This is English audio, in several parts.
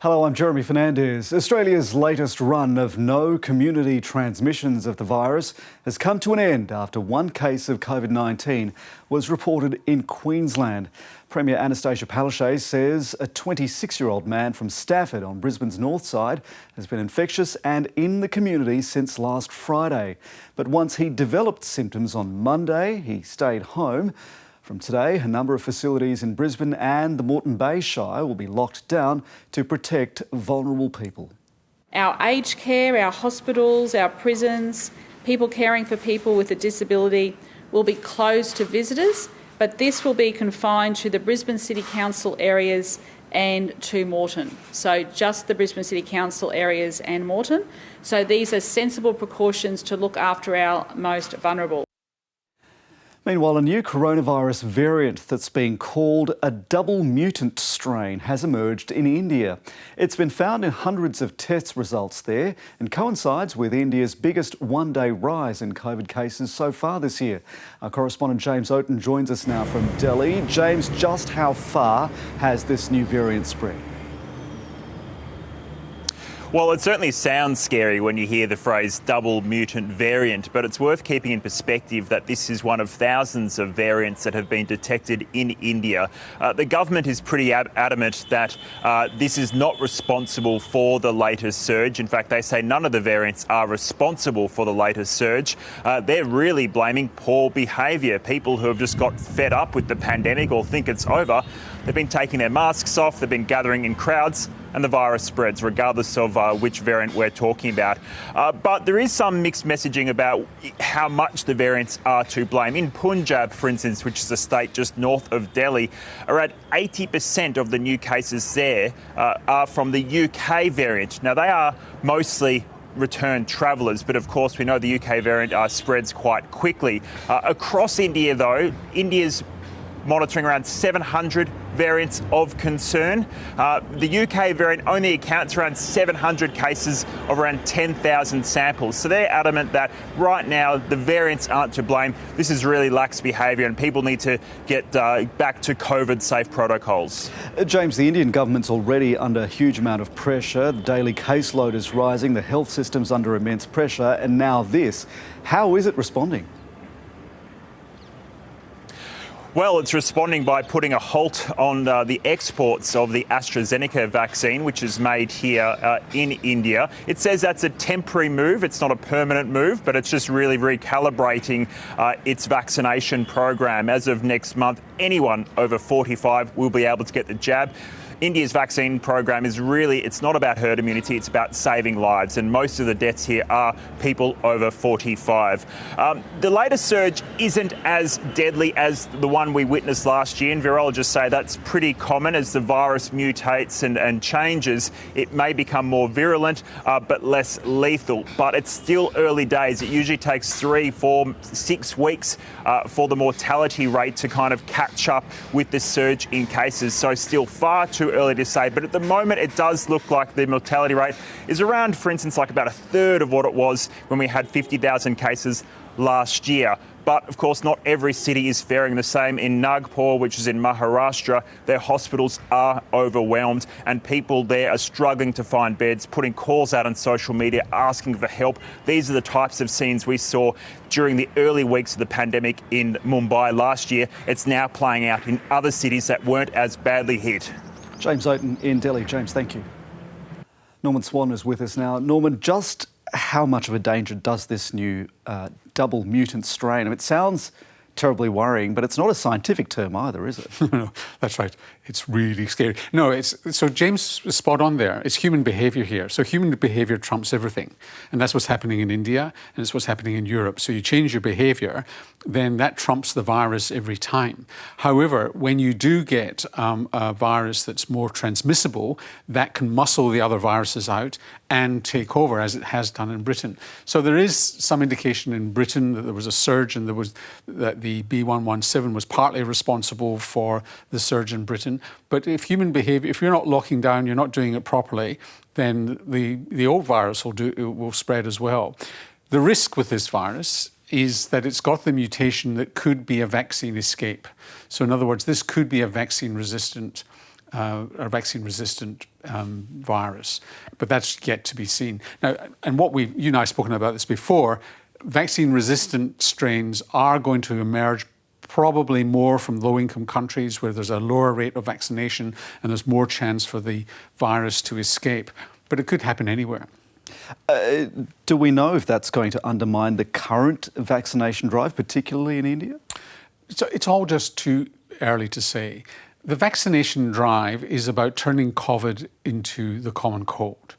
Hello, I'm Jeremy Fernandez. Australia's latest run of no community transmissions of the virus has come to an end after one case of COVID-19 was reported in Queensland. Premier Anastasia Palaszczuk says a 26-year-old man from Stafford on Brisbane's north side has been infectious and in the community since last Friday. But once he developed symptoms on Monday, he stayed home. From today, a number of facilities in Brisbane and the Moreton Bay Shire will be locked down to protect vulnerable people. Our aged care, our hospitals, our prisons, people caring for people with a disability will be closed to visitors, but this will be confined to the Brisbane City Council areas and to Moreton. So just the Brisbane City Council areas and Moreton. So these are sensible precautions to look after our most vulnerable. Meanwhile, a new coronavirus variant that's being called a double mutant strain has emerged in India. It's been found in hundreds of test results there and coincides with India's biggest one-day rise in COVID cases so far this year. Our correspondent James Oaten joins us now from Delhi. James, just how far has this new variant spread? Well, it certainly sounds scary when you hear the phrase double mutant variant, but it's worth keeping in perspective that this is one of thousands of variants that have been detected in India. The government is pretty adamant that this is not responsible for the latest surge. In fact, they say none of the variants are responsible for the latest surge. They're really blaming poor behaviour. People who have just got fed up with the pandemic or think it's over, they've been taking their masks off, they've been gathering in crowds, and the virus spreads, regardless of which variant we're talking about. But there is some mixed messaging about how much the variants are to blame. In Punjab, for instance, which is a state just north of Delhi, around 80% of the new cases there are from the UK variant. Now, they are mostly return travellers, but of course we know the UK variant spreads quite quickly. Across India, though, India's monitoring around 700 variants of concern. The UK variant only accounts for around 700 cases of around 10,000 samples. So they're adamant that right now the variants aren't to blame. This is really lax behaviour and people need to get back to COVID-safe protocols. James, the Indian government's already under a huge amount of pressure. The daily caseload is rising, the health system's under immense pressure, and now this. How is it responding? Well, it's responding by putting a halt on the exports of the AstraZeneca vaccine, which is made here in India. It says that's a temporary move. It's not a permanent move, but it's just really recalibrating its vaccination program. As of next month, anyone over 45 will be able to get the jab. India's vaccine program is really, it's not about herd immunity, it's about saving lives. And most of the deaths here are people over 45. The latest surge isn't as deadly as the one we witnessed last year. And virologists say that's pretty common as the virus mutates and changes. It may become more virulent, but less lethal. But it's still early days. It usually takes 3, 4, 6 weeks for the mortality rate to kind of catch up with the surge in cases. So still far too early to say, but at the moment it does look like the mortality rate is around, for instance, like about a third of what it was when we had 50,000 cases last year. But of course, not every city is faring the same. In Nagpur, which is in Maharashtra, their hospitals are overwhelmed and people there are struggling to find beds, putting calls out on social media, asking for help. These are the types of scenes we saw during the early weeks of the pandemic in Mumbai last year. It's now playing out in other cities that weren't as badly hit. James Oaten in Delhi. James, thank you. Norman Swan is with us now. Norman, just how much of a danger does this new double mutant strain? I mean, it sounds terribly worrying, but it's not a scientific term either, is it? No, that's right. It's really scary. No, so James is spot on there. It's human behaviour here. So human behaviour trumps everything. And that's what's happening in India and it's what's happening in Europe. So you change your behaviour, then that trumps the virus every time. However, when you do get a virus that's more transmissible, that can muscle the other viruses out and take over, as it has done in Britain. So there is some indication in Britain that there was a surge and that the B117 was partly responsible for the surge in Britain. But if human behaviour, if you're not locking down, you're not doing it properly, then the old virus will spread as well. The risk with this virus is that it's got the mutation that could be a vaccine escape. So in other words, this could be a vaccine-resistant a vaccine-resistant virus, but that's yet to be seen. Now, and you and I have spoken about this before, vaccine-resistant strains are going to emerge probably more from low-income countries where there's a lower rate of vaccination and there's more chance for the virus to escape. But it could happen anywhere. Do we know if that's going to undermine the current vaccination drive, particularly in India? So it's all just too early to say. The vaccination drive is about turning COVID into the common cold.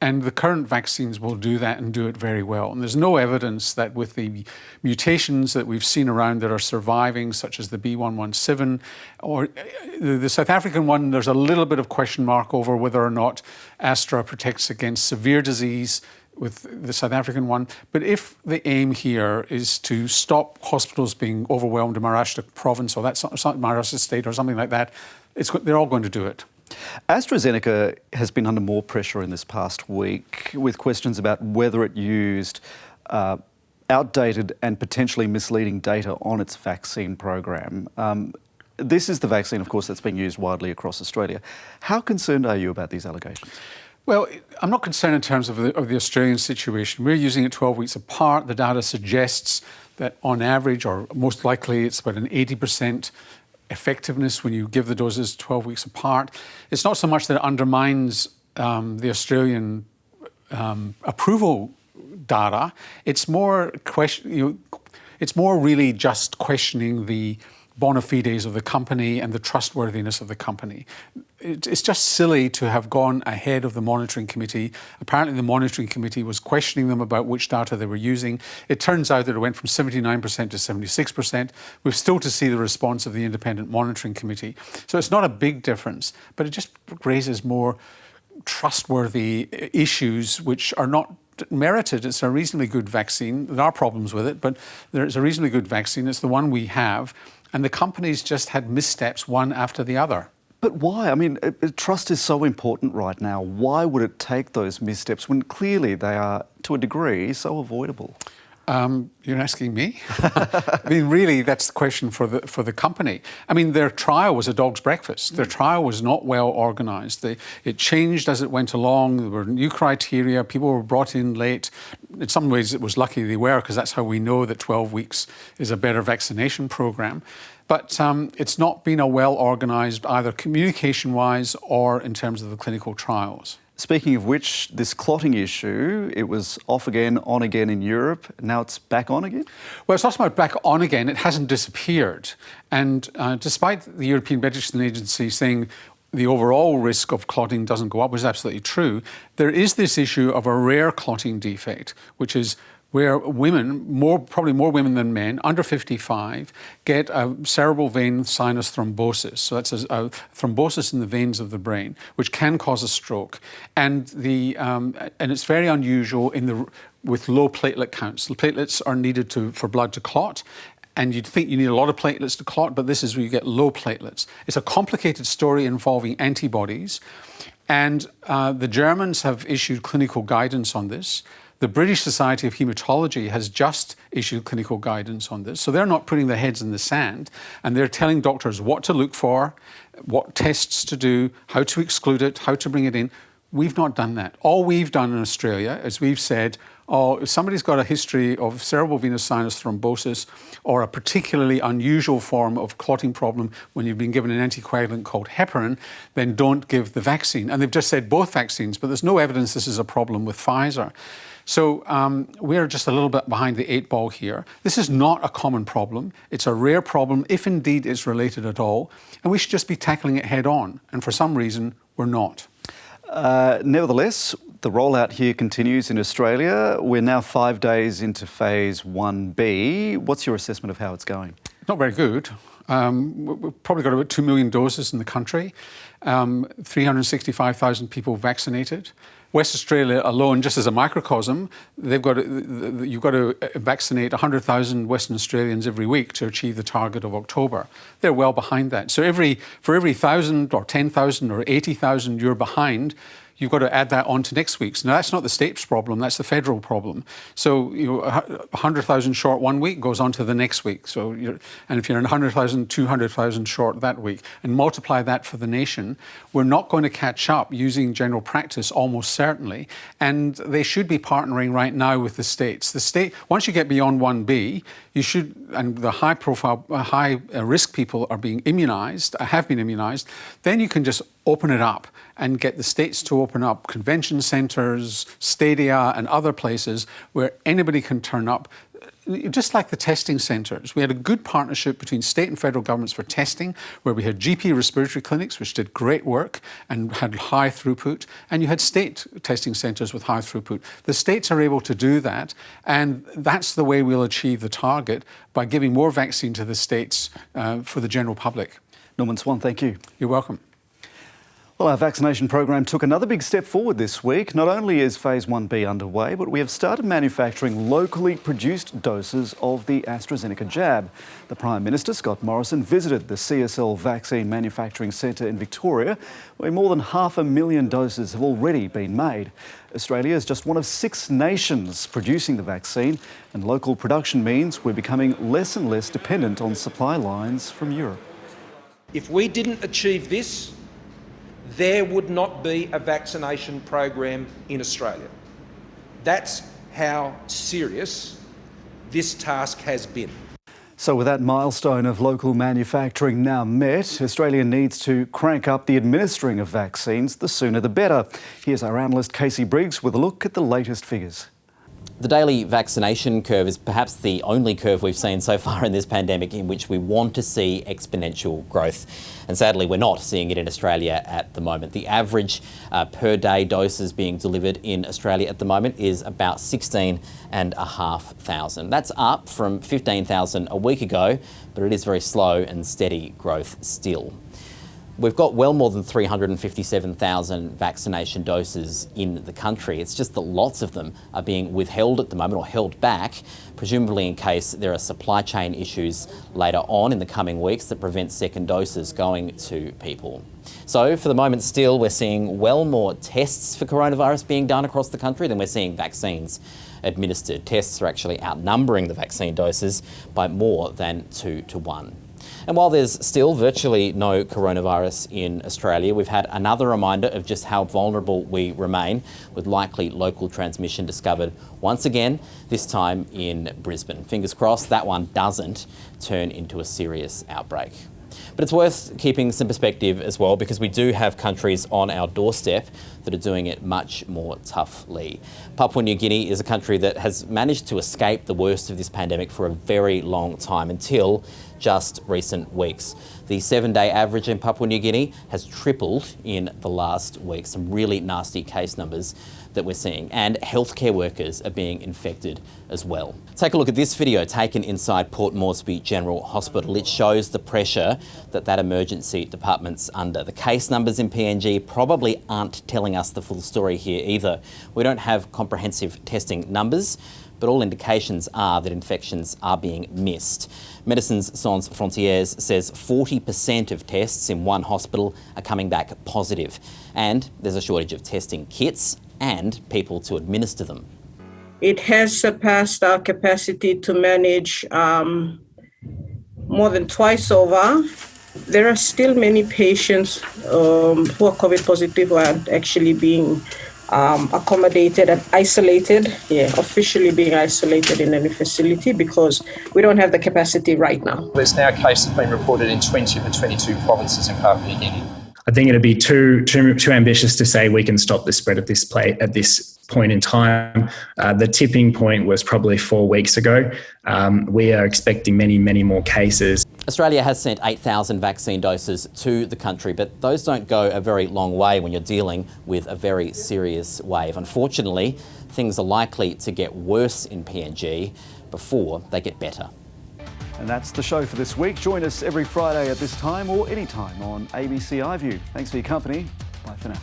And the current vaccines will do that and do it very well. And there's no evidence that with the mutations that we've seen around that are surviving, such as the B117, or the South African one, there's a little bit of question mark over whether or not Astra protects against severe disease with the South African one. But if the aim here is to stop hospitals being overwhelmed in Maharashtra province or Maharashtra state or something like that, they're all going to do it. AstraZeneca has been under more pressure in this past week with questions about whether it used outdated and potentially misleading data on its vaccine program. This is the vaccine, of course, that's being used widely across Australia. How concerned are you about these allegations? Well, I'm not concerned in terms of the Australian situation. We're using it 12 weeks apart. The data suggests that on average, or most likely, it's about an 80% effectiveness when you give the doses 12 weeks apart. It's not so much that it undermines the Australian approval data. It's more it's more really just questioning the bona fides of the company and the trustworthiness of the company. It's just silly to have gone ahead of the monitoring committee. Apparently the monitoring committee was questioning them about which data they were using. It turns out that it went from 79% to 76%. We've still to see the response of the independent monitoring committee. So it's not a big difference, but it just raises more trustworthy issues which are not merited. It's a reasonably good vaccine. There are problems with it, but there's a reasonably good vaccine. It's the one we have. And the companies just had missteps one after the other. But why? I mean, trust is so important right now. Why would it take those missteps when clearly they are, to a degree, so avoidable? You're asking me? I mean, really, that's the question for the company. I mean, their trial was a dog's breakfast. Their trial was not well organised. It changed as it went along. There were new criteria. People were brought in late. In some ways, it was lucky they were, because that's how we know that 12 weeks is a better vaccination programme. But it's not been a well organised, either communication-wise or in terms of the clinical trials. Speaking of which, this clotting issue, it was off again, on again in Europe. Now it's back on again? Well, it's not about back on again. It hasn't disappeared. And despite the European Medicines Agency saying the overall risk of clotting doesn't go up, which is absolutely true, there is this issue of a rare clotting defect, which is where women, probably more women than men, under 55, get a cerebral vein sinus thrombosis. So that's a thrombosis in the veins of the brain, which can cause a stroke. And it's very unusual with low platelet counts. The platelets are needed for blood to clot. And you'd think you need a lot of platelets to clot, but this is where you get low platelets. It's a complicated story involving antibodies. And the Germans have issued clinical guidance on this. The British Society of Haematology has just issued clinical guidance on this. So they're not putting their heads in the sand, and they're telling doctors what to look for, what tests to do, how to exclude it, how to bring it in. We've not done that. All we've done in Australia is we've said, if somebody's got a history of cerebral venous sinus thrombosis or a particularly unusual form of clotting problem when you've been given an anticoagulant called heparin, then don't give the vaccine. And they've just said both vaccines, but there's no evidence this is a problem with Pfizer. So we're just a little bit behind the 8 ball here. This is not a common problem. It's a rare problem, if indeed it's related at all, and we should just be tackling it head on. And for some reason, we're not. Nevertheless, the rollout here continues in Australia. We're now 5 days into phase 1B. What's your assessment of how it's going? Not very good. We've probably got about 2 million doses in the country, 365,000 people vaccinated. West Australia alone, just as a microcosm, you've got to vaccinate 100,000 Western Australians every week to achieve the target of October. They're well behind that. So for every 1,000 or 10,000 or 80,000 you're behind, you've got to add that on to next week's. Now, that's not the state's problem, that's the federal problem. So 100,000 short one week goes on to the next week. And if you're 100,000, 200,000 short that week, and multiply that for the nation, we're not going to catch up using general practice almost certainly. And they should be partnering right now with the states. The state, once you get beyond 1B, you should, and the high-profile, high-risk people are being immunised, have been immunised, then you can just open it up and get the states to open up convention centres, stadia and other places where anybody can turn up, just like the testing centres. We had a good partnership between state and federal governments for testing, where we had GP respiratory clinics, which did great work and had high throughput, and you had state testing centres with high throughput. The states are able to do that, and that's the way we'll achieve the target, by giving more vaccine to the states for the general public. Norman Swan, thank you. You're welcome. Well, our vaccination program took another big step forward this week. Not only is Phase 1B underway, but we have started manufacturing locally produced doses of the AstraZeneca jab. The Prime Minister, Scott Morrison, visited the CSL Vaccine Manufacturing Centre in Victoria, where more than 500,000 doses have already been made. Australia is just one of 6 nations producing the vaccine, and local production means we're becoming less and less dependent on supply lines from Europe. If we didn't achieve this, there would not be a vaccination program in Australia. That's how serious this task has been. So with that milestone of local manufacturing now met, Australia needs to crank up the administering of vaccines. The sooner the better. Here's our analyst Casey Briggs with a look at the latest figures. The daily vaccination curve is perhaps the only curve we've seen so far in this pandemic in which we want to see exponential growth. And sadly, we're not seeing it in Australia at the moment. The average per day doses being delivered in Australia at the moment is about 16,500. That's up from 15,000 a week ago, but it is very slow and steady growth still. We've got well more than 357,000 vaccination doses in the country. It's just that lots of them are being withheld at the moment, or held back, presumably in case there are supply chain issues later on in the coming weeks that prevent second doses going to people. So for the moment still, we're seeing well more tests for coronavirus being done across the country than we're seeing vaccines administered. Tests are actually outnumbering the vaccine doses by more than 2 to 1. And while there's still virtually no coronavirus in Australia, we've had another reminder of just how vulnerable we remain, with likely local transmission discovered once again, this time in Brisbane. Fingers crossed that one doesn't turn into a serious outbreak. But it's worth keeping some perspective as well, because we do have countries on our doorstep that are doing it much more toughly. Papua New Guinea is a country that has managed to escape the worst of this pandemic for a very long time, until just recent weeks. The 7-day average in Papua New Guinea has tripled in the last week. Some really nasty case numbers that we're seeing, and healthcare workers are being infected as well. Take a look at this video taken inside Port Moresby General Hospital. It shows the pressure that emergency department's under. The case numbers in PNG probably aren't telling us the full story here either. We don't have comprehensive testing numbers, but all indications are that infections are being missed. Médecins Sans Frontières says 40% of tests in one hospital are coming back positive, and there's a shortage of testing kits and people to administer them. It has surpassed our capacity to manage more than twice over. There are still many patients who are COVID positive who are actually being accommodated and isolated, officially being isolated in any facility, because we don't have the capacity right now. There's now cases being reported in 20 of the 22 provinces in Papua New Guinea. I think it'd be too ambitious to say we can stop the spread of this at this point in time. The tipping point was probably 4 weeks ago. We are expecting many, many more cases. Australia has sent 8,000 vaccine doses to the country, but those don't go a very long way when you're dealing with a very serious wave. Unfortunately, things are likely to get worse in PNG before they get better. And that's the show for this week. Join us every Friday at this time or anytime on ABC iView. Thanks for your company. Bye for now.